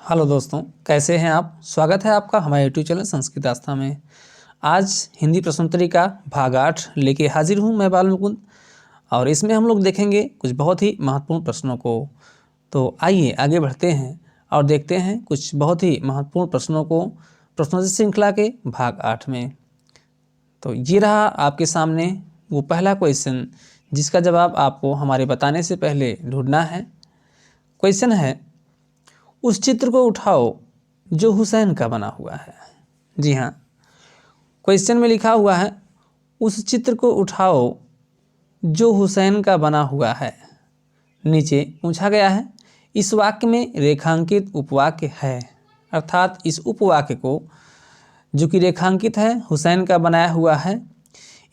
Hello दोस्तों, कैसे हैं आप। स्वागत है आपका हमारे यूट्यूब चैनल संस्कृत आस्था में। आज हिंदी प्रश्नोत्तरी का भाग 8 लेके हाजिर हूं मैं बाल मुकुंद। और इसमें हम लोग देखेंगे कुछ बहुत ही महत्वपूर्ण प्रश्नों को। तो आइए आगे बढ़ते हैं और देखते हैं कुछ बहुत ही महत्वपूर्ण प्रश्नों को प्रश्नोत्तरी श्रृंखला के भाग 8 में। तो ये रहा आपके सामने वो पहला क्वेश्चन, जिसका जवाब आपको हमारे बताने से पहले ढूंढना है। क्वेश्चन है, उस चित्र को उठाओ जो हुसैन का बना हुआ है। जी हाँ, क्वेश्चन में लिखा हुआ है उस चित्र को उठाओ जो हुसैन का बना हुआ है। नीचे पूछा गया है इस वाक्य में रेखांकित उपवाक्य है, अर्थात इस उपवाक्य को जो कि रेखांकित है हुसैन का बनाया हुआ है।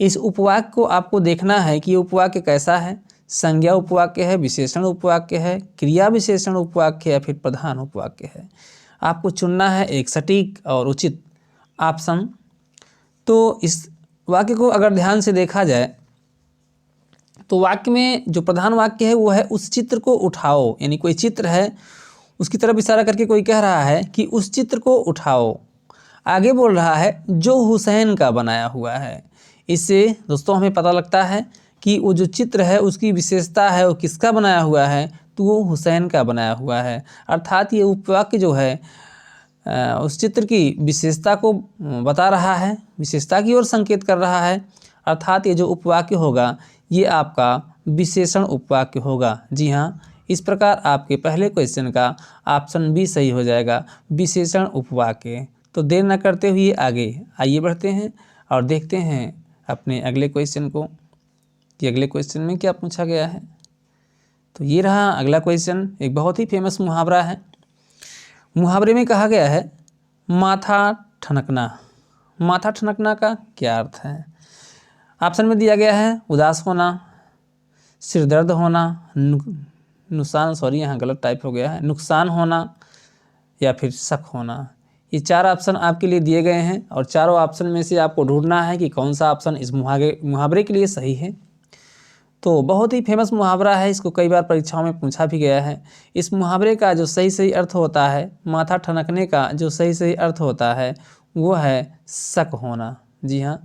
इस उपवाक्य को आपको देखना है कि ये उपवाक्य कैसा है, संज्ञा उपवाक्य है, विशेषण उपवाक्य है, क्रिया विशेषण उपवाक्य है या फिर प्रधान उपवाक्य है। आपको चुनना है एक सटीक और उचित ऑप्शन। तो इस वाक्य को अगर ध्यान से देखा जाए तो वाक्य में जो प्रधान वाक्य है वो है उस चित्र को उठाओ, यानी कोई चित्र है उसकी तरफ इशारा करके कोई कह रहा है कि उस चित्र को उठाओ। आगे बोल रहा है जो हुसैन का बनाया हुआ है। इससे दोस्तों हमें पता लगता है कि वो जो चित्र है उसकी विशेषता है वो किसका बनाया हुआ है, तो वो हुसैन का बनाया हुआ है। अर्थात ये उपवाक्य जो है उस चित्र की विशेषता को बता रहा है, विशेषता की ओर संकेत कर रहा है। अर्थात ये जो उपवाक्य होगा ये आपका विशेषण उपवाक्य होगा। जी हाँ, इस प्रकार आपके पहले क्वेश्चन का ऑप्शन बी सही हो जाएगा, विशेषण उपवाक्य। तो देर न करते हुए आगे आइए बढ़ते हैं और देखते हैं अपने अगले क्वेश्चन को कि अगले क्वेश्चन में क्या पूछा गया है। तो ये रहा अगला क्वेश्चन, एक बहुत ही फेमस मुहावरा है। मुहावरे में कहा गया है माथा ठनकना। माथा ठनकना का क्या अर्थ है। ऑप्शन में दिया गया है उदास होना, सिर दर्द होना, यहाँ गलत टाइप हो गया है, नुकसान होना या फिर शक होना। ये चार ऑप्शन आपके लिए दिए गए हैं और चारों ऑप्शन में से आपको ढूंढना है कि कौन सा ऑप्शन इस मुहावरे के लिए सही है। तो बहुत ही फेमस मुहावरा है, इसको कई बार परीक्षाओं में पूछा भी गया है। इस मुहावरे का जो सही सही अर्थ होता है, माथा ठनकने का जो सही सही अर्थ होता है वो है शक होना। जी हाँ,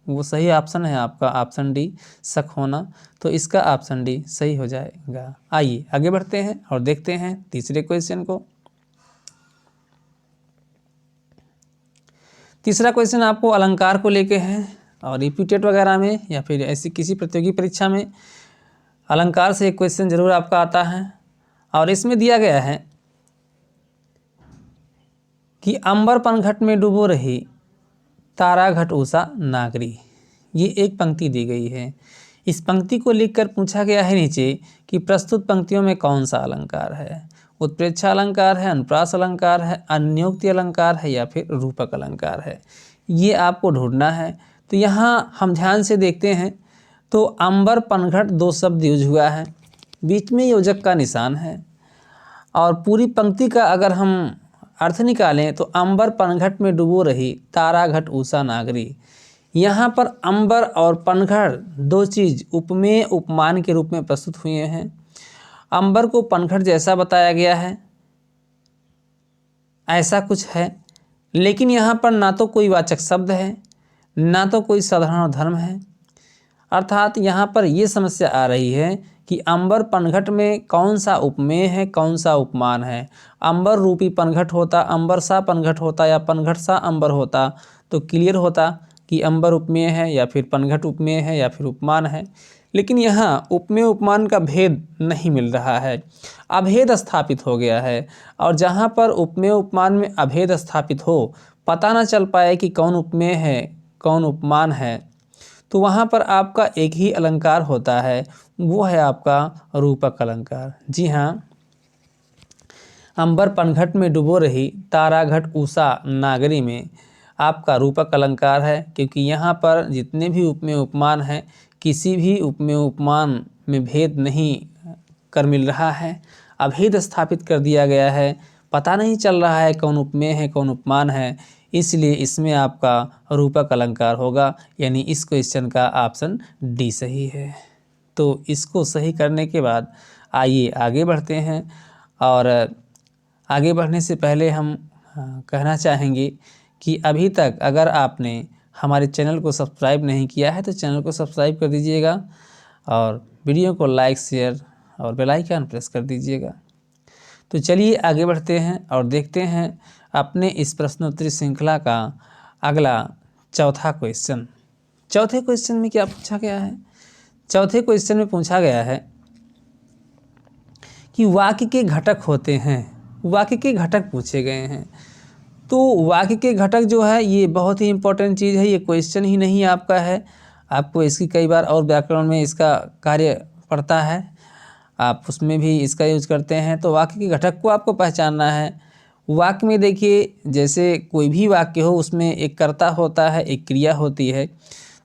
वो सही ऑप्शन है आपका ऑप्शन डी, शक होना। तो इसका ऑप्शन डी सही हो जाएगा। आइए आगे बढ़ते हैं और देखते हैं तीसरे क्वेश्चन को। तीसरा क्वेश्चन आपको अलंकार को लेके है और रिपीटेड वगैरह में या फिर ऐसी किसी प्रतियोगी परीक्षा में अलंकार से एक क्वेश्चन जरूर आपका आता है। और इसमें दिया गया है कि अंबर पनघट में डूबो रही तारा घट उषा नागरी। ये एक पंक्ति दी गई है। इस पंक्ति को लिखकर पूछा गया है नीचे कि प्रस्तुत पंक्तियों में कौन सा अलंकार है। उत्प्रेक्षा अलंकार है, अनुप्रास अलंकार है, अन्योक्ति अलंकार है या फिर रूपक अलंकार है। ये आपको ढूंढना है। तो यहाँ हम ध्यान से देखते हैं तो अंबर पनघट दो शब्द यूज हुआ है, बीच में योजक का निशान है और पूरी पंक्ति का अगर हम अर्थ निकालें तो अंबर पनघट में डूबो रही तारा घट उषा नागरी। यहाँ पर अंबर और पनघट दो चीज़ उपमेय उपमान के रूप में प्रस्तुत हुए हैं। अंबर को पनघट जैसा बताया गया है, ऐसा कुछ है, लेकिन यहाँ पर ना तो कोई वाचक शब्द है ना तो कोई साधारण धर्म है। अर्थात यहाँ पर ये समस्या आ रही है कि अंबर पनघट में कौन सा उपमेय है, कौन सा उपमान है। अंबर रूपी पनघट होता, अंबर सा पनघट होता या पनघट सा अंबर होता तो क्लियर होता कि अंबर उपमेय है या फिर पनघट उपमेय है या फिर उपमान है। लेकिन यहाँ उपमेय उपमान का भेद नहीं मिल रहा है, अभेद स्थापित हो गया है। और जहाँ पर उपमेय उपमान में अभेद स्थापित हो, पता न चल पाए कि कौन उपमेय है कौन उपमान है, तो वहाँ पर आपका एक ही अलंकार होता है, वो है आपका रूपक अलंकार। जी हाँ, अंबर पनघट में डूबो रही तारा घट उषा नागरी में आपका रूपक अलंकार है, क्योंकि यहाँ पर जितने भी उपमेय उपमान हैं किसी भी उपमेय उपमान में भेद नहीं कर मिल रहा है, अभेद स्थापित कर दिया गया है, पता नहीं चल रहा है कौन उपमेय है कौन उपमान है, इसलिए इसमें आपका रूपक अलंकार होगा। यानी इस क्वेश्चन का ऑप्शन डी सही है। तो इसको सही करने के बाद आइए आगे बढ़ते हैं और आगे बढ़ने से पहले हम कहना चाहेंगे कि अभी तक अगर आपने हमारे चैनल को सब्सक्राइब नहीं किया है तो चैनल को सब्सक्राइब कर दीजिएगा और वीडियो को लाइक शेयर और बेल आइकन प्रेस कर दीजिएगा। तो चलिए आगे बढ़ते हैं और देखते हैं अपने इस प्रश्नोत्तरी श्रृंखला का अगला चौथा क्वेश्चन। चौथे क्वेश्चन में क्या पूछा गया है? चौथे क्वेश्चन में पूछा गया है कि वाक्य के घटक होते हैं। वाक्य के घटक पूछे गए हैं। तो वाक्य के घटक जो है ये बहुत ही इम्पोर्टेंट चीज़ है। ये क्वेश्चन ही नहीं आपका है, आपको इसकी कई बार और व्याकरण में इसका कार्य पड़ता है, आप उसमें भी इसका यूज करते हैं। तो वाक्य के घटक को आपको पहचानना है। वाक्य में देखिए, जैसे कोई भी वाक्य हो उसमें एक कर्ता होता है, एक क्रिया होती है।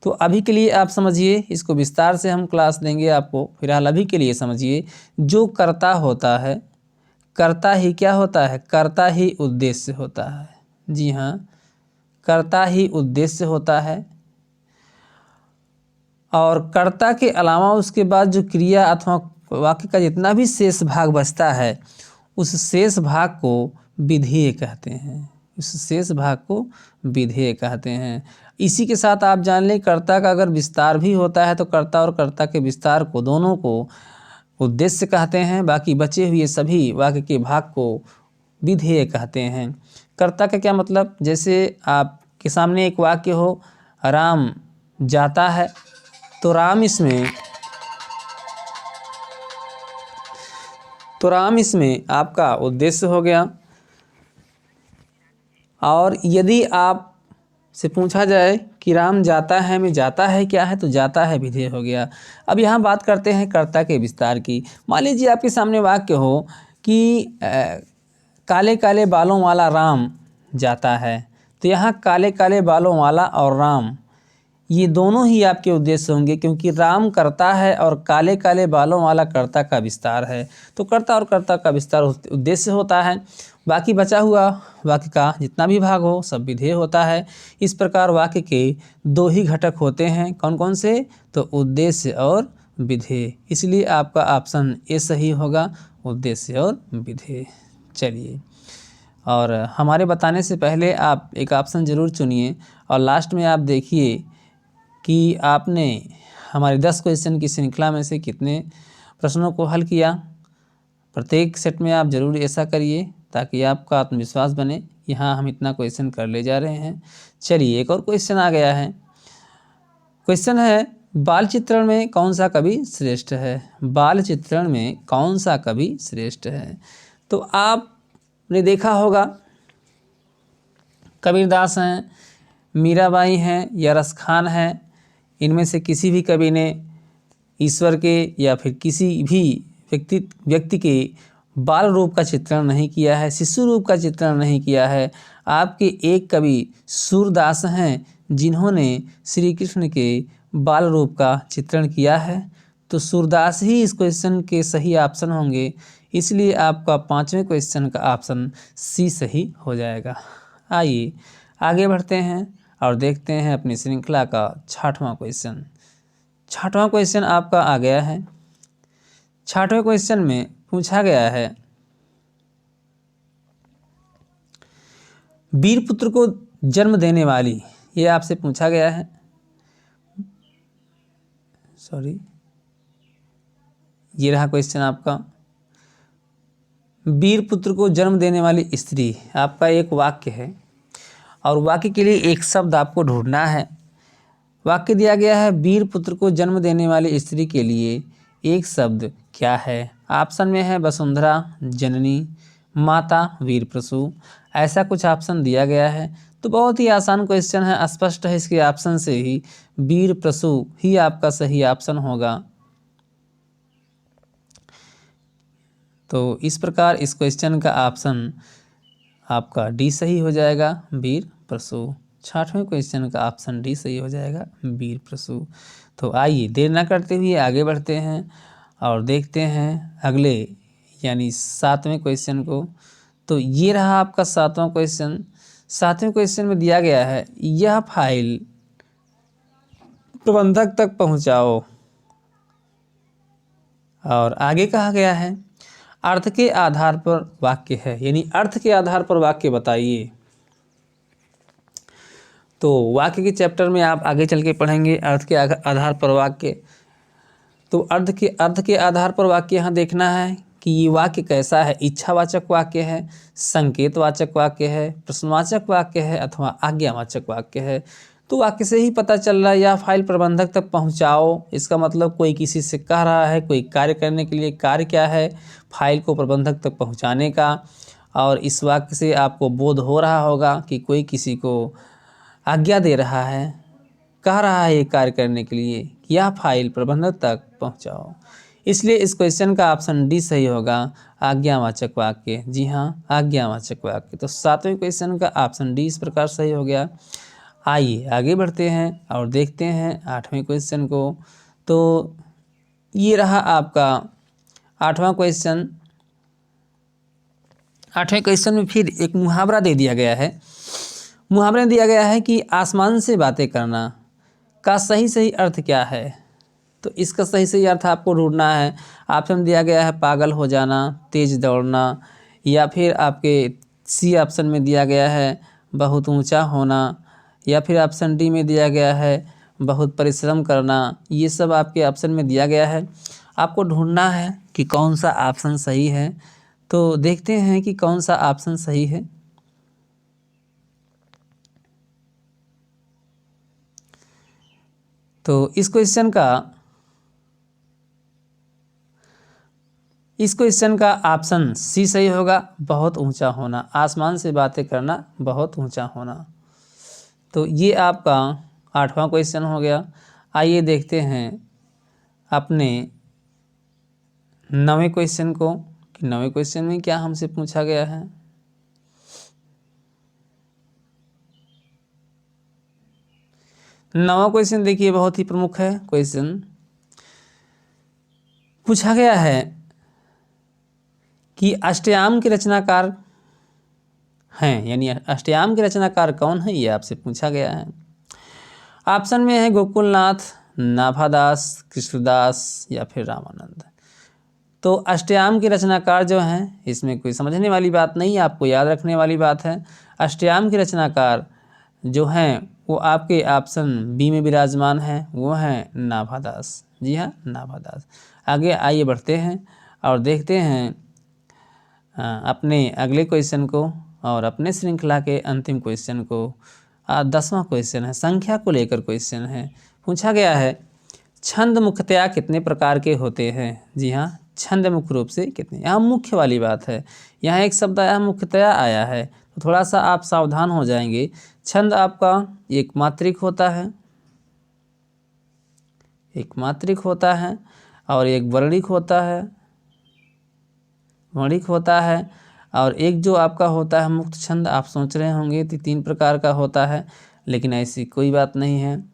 तो अभी के लिए आप समझिए, इसको विस्तार से हम क्लास देंगे आपको, फिलहाल अभी के लिए समझिए। जो कर्ता होता है, कर्ता ही क्या होता है? कर्ता ही उद्देश्य होता है। जी हाँ, कर्ता ही उद्देश्य होता है। और कर्ता के अलावा उसके बाद जो क्रिया अथवा वाक्य का जितना भी शेष भाग बचता है, उस शेष भाग को विधेय कहते हैं। उस शेष भाग को विधेय कहते हैं। इसी के साथ आप जान लें, कर्ता का अगर विस्तार भी होता है तो कर्ता और कर्ता के विस्तार को दोनों को उद्देश्य कहते हैं। बाकी बचे हुए सभी वाक्य के भाग को विधेय कहते हैं। कर्ता का क्या मतलब? जैसे आपके सामने एक वाक्य हो, राम जाता है, तो राम इसमें आपका उद्देश्य हो गया। और यदि आप से पूछा जाए कि राम जाता है में जाता है क्या है, तो जाता है विधेय हो गया। अब यहाँ बात करते हैं कर्ता के विस्तार की। मान लीजिए आपके सामने वाक्य हो कि काले काले बालों वाला राम जाता है, तो यहाँ काले काले बालों वाला और राम ये दोनों ही आपके उद्देश्य होंगे, क्योंकि राम कर्ता है और काले काले बालों वाला कर्ता का विस्तार है। तो कर्ता और कर्ता का विस्तार उद्देश्य होता है। बाकी बचा हुआ वाक्य का जितना भी भाग हो सब विधेय होता है। इस प्रकार वाक्य के दो ही घटक होते हैं। कौन कौन से? तो उद्देश्य और विधेय। इसलिए आपका ऑप्शन ए सही होगा, उद्देश्य और विधेय। चलिए, और हमारे बताने से पहले आप एक ऑप्शन ज़रूर चुनिए और लास्ट में आप देखिए कि आपने हमारे 10 क्वेश्चन की श्रृंखला में से कितने प्रश्नों को हल किया। प्रत्येक सेट में आप ज़रूर ऐसा करिए ताकि आपका आत्मविश्वास बने कि हाँ, हम इतना क्वेश्चन कर ले जा रहे हैं। चलिए, एक और क्वेश्चन आ गया है। क्वेश्चन है, बाल चित्रण में कौन सा कवि श्रेष्ठ है? बाल चित्रण में कौन सा कवि श्रेष्ठ है? तो आपने देखा होगा, कबीरदास हैं, मीराबाई हैं या रसखान हैं, इनमें से किसी भी कवि ने ईश्वर के या फिर किसी भी व्यक्ति के बाल रूप का चित्रण नहीं किया है, शिशु रूप का चित्रण नहीं किया है। आपके एक कवि सूरदास हैं जिन्होंने श्री कृष्ण के बाल रूप का चित्रण किया है। तो सूरदास ही इस क्वेश्चन के सही ऑप्शन होंगे, इसलिए आपका 5वें क्वेश्चन का ऑप्शन सी सही हो जाएगा। आइए आगे बढ़ते हैं और देखते हैं अपनी श्रृंखला का 6वां क्वेश्चन। 6वां क्वेश्चन आपका आ गया है। 6वें क्वेश्चन में पूछा गया है, वीरपुत्र को जन्म देने वाली, ये आपसे पूछा गया है। ये रहा क्वेश्चन आपका। वीरपुत्र को जन्म देने वाली स्त्री आपका एक वाक्य है और वाक्य के लिए एक शब्द आपको ढूंढना है। वाक्य दिया गया है, वीरपुत्र को जन्म देने वाली स्त्री के लिए एक शब्द क्या है? ऑप्शन में है वसुंधरा, जननी, माता, वीरप्रसू। ऐसा कुछ ऑप्शन दिया गया है। तो बहुत ही आसान क्वेश्चन है, स्पष्ट है इसके ऑप्शन से ही, वीरप्रसू ही आपका सही ऑप्शन होगा। तो इस प्रकार इस क्वेश्चन का ऑप्शन आपका डी सही हो जाएगा, वीरप्रसू। 6वें क्वेश्चन का ऑप्शन डी सही हो जाएगा, वीरप्रसू। तो आइए देर न करते हुए आगे बढ़ते हैं और देखते हैं अगले यानी 7वें क्वेश्चन को। तो ये रहा आपका 7वां क्वेश्चन। 7वें क्वेश्चन में दिया गया है, यह फाइल प्रबंधक तक पहुंचाओ। और आगे कहा गया है, अर्थ के आधार पर वाक्य है, यानी अर्थ के आधार पर वाक्य बताइए। तो वाक्य के चैप्टर में आप आगे चल के पढ़ेंगे अर्थ के आधार पर वाक्य। तो अर्थ के आधार पर वाक्य यहाँ देखना है कि ये वाक्य कैसा है, इच्छावाचक वाक्य है, संकेतवाचक वाक्य है, प्रश्नवाचक वाक्य है अथवा आज्ञावाचक वाक्य है। तो वाक्य से ही पता चल रहा है। या फाइल प्रबंधक तक पहुंचाओ, इसका मतलब कोई किसी से कह रहा है, कोई कार्य करने के लिए कार्य क्या है, फाइल को प्रबंधक तक पहुंचाने का। और इस वाक्य से आपको बोध हो रहा होगा कि कोई किसी को आज्ञा दे रहा है, कह रहा है ये कार्य करने के लिए, यह फाइल प्रबंधक तक पहुंचाओ। इसलिए इस क्वेश्चन का ऑप्शन डी सही होगा, आज्ञावाचक वाक्य। जी हाँ, आज्ञावाचक वाक्य। तो 7वें क्वेश्चन का ऑप्शन डी इस प्रकार सही हो गया। आइए आगे बढ़ते हैं और देखते हैं 8वें क्वेश्चन को। तो ये रहा आपका 8वां क्वेश्चन। 8वें क्वेश्चन में फिर एक मुहावरा दे दिया गया है। मुहावरे में दिया गया है कि आसमान से बातें करना का सही अर्थ क्या है। तो इसका सही अर्थ आपको ढूंढना है। ऑप्शन दिया गया है पागल हो जाना, तेज दौड़ना, या फिर आपके सी ऑप्शन में दिया गया है बहुत ऊंचा होना, या फिर ऑप्शन डी में दिया गया है बहुत परिश्रम करना। ये सब आपके ऑप्शन में दिया गया है। आपको ढूंढना है कि कौन सा ऑप्शन सही है। तो देखते हैं कि कौन सा ऑप्शन सही है। तो इस क्वेश्चन का ऑप्शन सी सही होगा, बहुत ऊंचा होना। आसमान से बातें करना, बहुत ऊंचा होना। तो ये आपका 8वां क्वेश्चन हो गया। आइए देखते हैं अपने 9वें क्वेश्चन को कि 9वें क्वेश्चन में क्या हमसे पूछा गया है। 9वां क्वेश्चन देखिए, बहुत ही प्रमुख है क्वेश्चन। पूछा गया है कि अष्टयाम के रचनाकार हैं, यानी अष्टयाम के रचनाकार कौन है, ये आपसे पूछा गया है। ऑप्शन में है गोकुलनाथ, नाभादास, कृष्णदास या फिर रामानंद। तो अष्टयाम के रचनाकार जो हैं, इसमें कोई समझने वाली बात नहीं, आपको याद रखने वाली बात है। अष्टयाम के रचनाकार जो हैं वो आपके ऑप्शन बी में विराजमान हैं, वो हैं नाभादास। जी हाँ, नाभादास। आगे आइए बढ़ते हैं और देखते हैं अपने अगले क्वेश्चन को और अपने श्रृंखला के अंतिम क्वेश्चन को। 10वां क्वेश्चन है, संख्या को लेकर क्वेश्चन है। पूछा गया है छंद मुख्यतया कितने प्रकार के होते हैं। जी हाँ, छंद मुख्य रूप से कितने। यहाँ मुख्य वाली बात है, यहाँ एक शब्द आया मुख्यतया आया है, तो थोड़ा सा आप सावधान हो जाएंगे। छंद आपका एक मात्रिक होता है, एक मात्रिक होता है और एक वर्णिक होता है, वर्णिक होता है, और एक जो आपका होता है मुक्त छंद। आप सोच रहे होंगे कि 3 प्रकार का होता है, लेकिन ऐसी कोई बात नहीं है।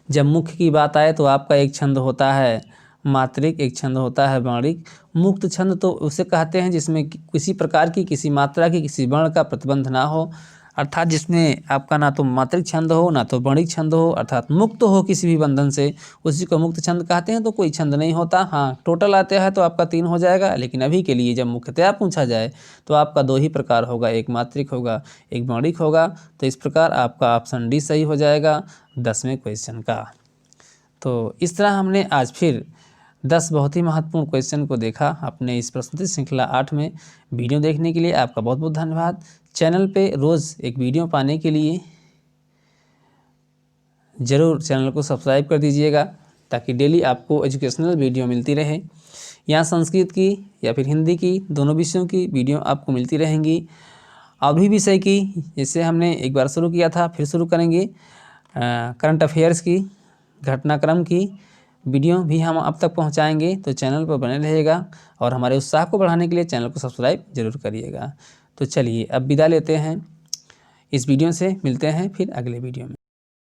जब मुख्य की बात आए तो आपका एक छंद होता है मात्रिक, एक छंद होता है वर्णिक। मुक्त छंद तो उसे कहते हैं जिसमें किसी प्रकार की, किसी मात्रा की, किसी वर्ण का प्रतिबंध ना हो, अर्थात जिसमें आपका ना तो मात्रिक छंद हो ना तो वर्णिक छंद हो, अर्थात मुक्त हो किसी भी बंधन से, उसी को मुक्त छंद कहते हैं। तो कोई छंद नहीं होता। हाँ, टोटल आते हैं तो आपका 3 हो जाएगा, लेकिन अभी के लिए जब मुख्यतया पूछा जाए तो आपका 2 ही प्रकार होगा, एक मात्रिक होगा, एक वर्णिक होगा। तो इस प्रकार आपका ऑप्शन डी सही हो जाएगा 10वें क्वेश्चन का। तो इस तरह हमने आज फिर 10 बहुत ही महत्वपूर्ण क्वेश्चन को देखा अपने इस प्रश्नोत्तरी श्रृंखला 8 में। वीडियो देखने के लिए आपका बहुत बहुत धन्यवाद। चैनल पे रोज़ एक वीडियो पाने के लिए ज़रूर चैनल को सब्सक्राइब कर दीजिएगा, ताकि डेली आपको एजुकेशनल वीडियो मिलती रहे। यहाँ संस्कृत की या फिर हिंदी की, दोनों विषयों की वीडियो आपको मिलती रहेंगी। और भी विषय की, जैसे हमने एक बार शुरू किया था, फिर शुरू करेंगे करंट अफेयर्स की, घटनाक्रम की वीडियो भी हम अब तक पहुंचाएंगे। तो चैनल पर बने रहिएगा और हमारे उत्साह को बढ़ाने के लिए चैनल को सब्सक्राइब जरूर करिएगा। तो चलिए अब विदा लेते हैं इस वीडियो से, मिलते हैं फिर अगले वीडियो में।